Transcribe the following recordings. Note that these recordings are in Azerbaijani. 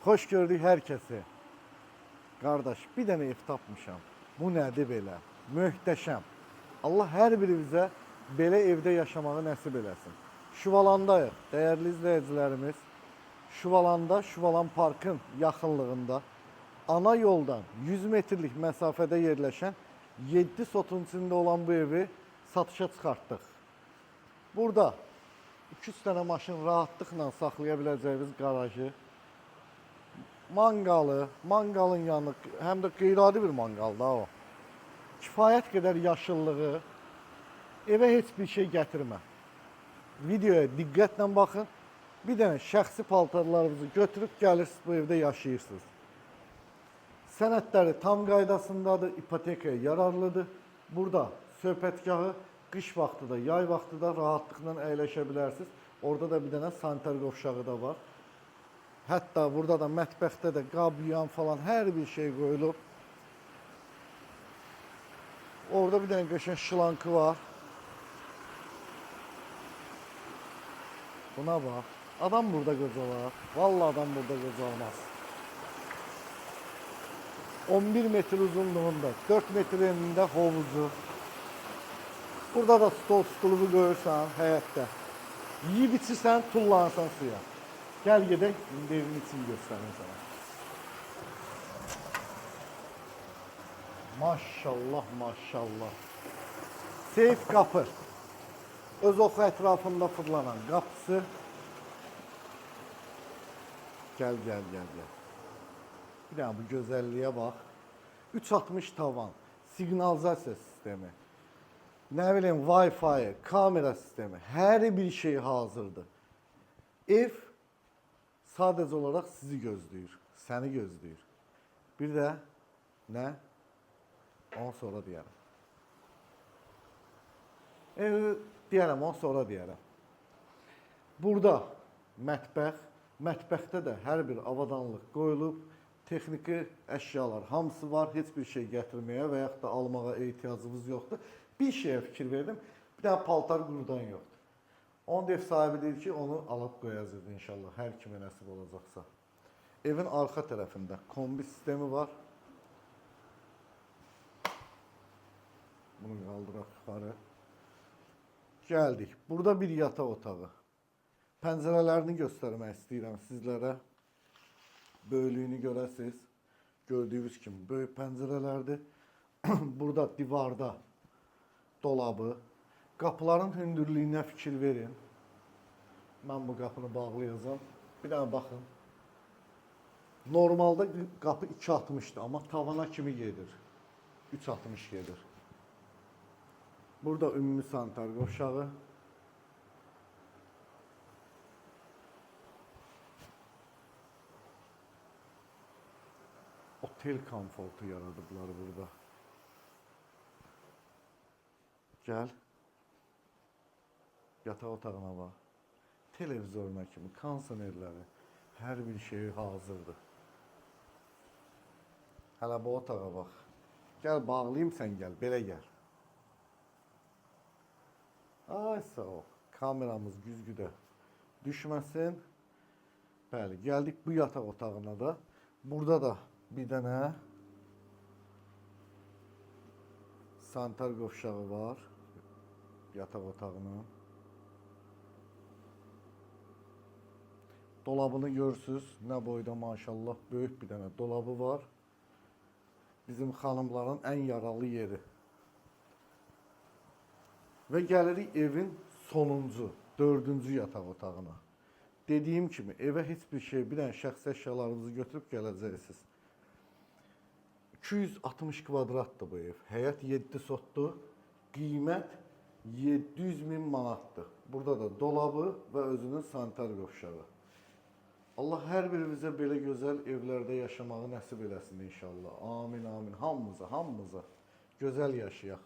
Hoş gördük herkesi. Kardeş, bir dənə ev tapmışam. Bu nədir belə? Möhtəşəm. Allah hər birimizə belə evdə yaşamağı nəsib eləsin. Şuvalandayıq, dəyərli izləyicilərimiz. Şuvalanda, Şuvalan Parkın yaxınlığında ana yoldan 100 metrlik məsafədə yerləşən 7 sotun içində olan bu evi satışa çıxartdıq. Burada 200 dənə maşın rahatlıqla saxlaya biləcəyimiz qarajı, mangalı, mangalın yanı, həm də qeyri-adi bir mangalda o. Kifayət qədər yaşıllığı, evə heç bir şey gətirmə. Videoya diqqətlə baxın. Bir dənə şəxsi paltarlarınızı götürüb gəlirsiniz, bu evdə yaşayırsınız. Sənədləri tam qaydasındadır, ipotekaya yararlıdır. Burada söhbətgahı qış vaxtı da, yay vaxtı da rahatlıqla əyləşə bilərsiniz. Orada da bir dənə sanitar qovşağı da var. Hətta burada da mətbəxdə də qab, yuyan falan hər bir şey qoyulub. Orada bir dənə qəşəng şlankı var. Buna bax. Adam burada qocalar. Vallahi adam burada qocalmaz. 11 metr uzunluğunda, 4 metr enində hovuzu. Burada da stol stulubu qoyursan həyətdə. Yiyib içirsən, tullansan suya. Gəl gedək, indi evin içini göstərim sana. Maşallah, maşallah. Seyf qapı. Öz oxu ətrafında fırlanan qapısı. Gəl, gəl, gəl, gəl. Bir dənə bu gözəlliyə bax. 360 tavan, siqnalizasiya sistemi, nə bileyim, Wi-Fi, kamera sistemi, hər bir şey hazırdır. Ev sadəcə olaraq sizi gözləyir, səni gözləyir. Bir də nə? Onu sonra deyərəm. Evi deyərəm, onu sonra deyərəm. Burada mətbəx, mətbəxdə də hər bir avadanlıq qoyulub, texniki əşyalar hamısı var, heç bir şey gətirməyə və yaxud da almağa ehtiyacımız yoxdur. Bir şeyə fikir verdim, bir dənə paltar qurudan yoxdur. Onun da ev sahibi deyir ki, onu alıb qoyacaq inşallah, hər kimə nəsib olacaqsa. Evin arxa tərəfində kombi sistemi var. Bunu qaldıraq yuxarı. Gəldik. Burada bir yataq otağı. Pəncərələrini göstərmək istəyirəm sizlərə. Böyüklüyünü görəsiniz. Gördüyünüz kimi böyük pəncərələrdir. Burada divarda dolabı. Qapıların hündürlüyünə fikir verin. Mən bu qapını bağlayacağım. Bir dənə baxın. Normalda qapı 2.60'dır, amma tavana kimi gedir. 3.60 gedir. Burada ümumi sanitar qovşağı. Otel komfortu yaradıblar burada. Gəl. Yataq otağına bax. Televizoruna kimi, kondisionerləri, hər bir şey hazırdır. Hələ bu otağa bax. Gəl bağlayayım, sən gəl, belə gəl. Ay sağ ol. Kameramız güzgüdə düşməsin. Bəli, gəldik bu yataq otağına da. Burada da bir dənə sanitar qovşağı var. Yataq otağının. Dolabını görürsünüz. Nə boyda maşallah böyük bir dənə dolabı var. Bizim xanımların ən yaralı yeri. Və gəlirik evin sonuncu, 4-cü yataq otağına. Dediyim kimi evə heç bir şey, bir dənə şəxsi əşyalarınızı götürüb gələcəksiniz. 260 kvadratdır bu ev. Həyət 7 sotdur. Qiymət 700.000 manatdır. Burada da dolabı və özünün sanitar qovşağı. Allah hər birimizə belə gözəl evlərdə yaşamağı nəsib eləsin inşallah. Amin, amin. Hamımıza, hamımıza gözəl yaşayaq.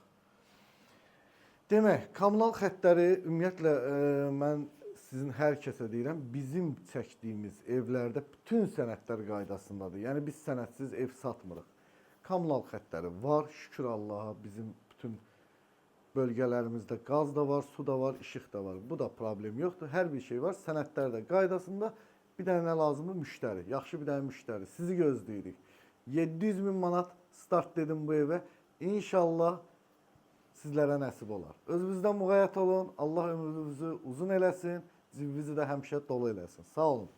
Demək, kommunal xəttləri ümumiyyətlə mən sizin hər kəsə deyirəm, bizim çəkdiyimiz evlərdə bütün sənədlər qaydasındadır. Yəni biz sənədsiz ev satmırıq. Kommunal xəttləri var, şükür Allaha, bizim bütün bölgələrimizdə qaz da var, su da var, işıq da var. Bu da problem yoxdur. Hər bir şey var, sənədlər də qaydasında. Bir dənə nə lazımdır? Müştəri. Yaxşı bir dənə müştəri. Sizi gözləyirik. 700 min manat start dedim bu evə. İnşallah sizlərə nəsib olar. Özünüzdən müğayət olun. Allah ömrünüzü uzun eləsin. Cibinizi də həmişə dolu eləsin. Sağ olun.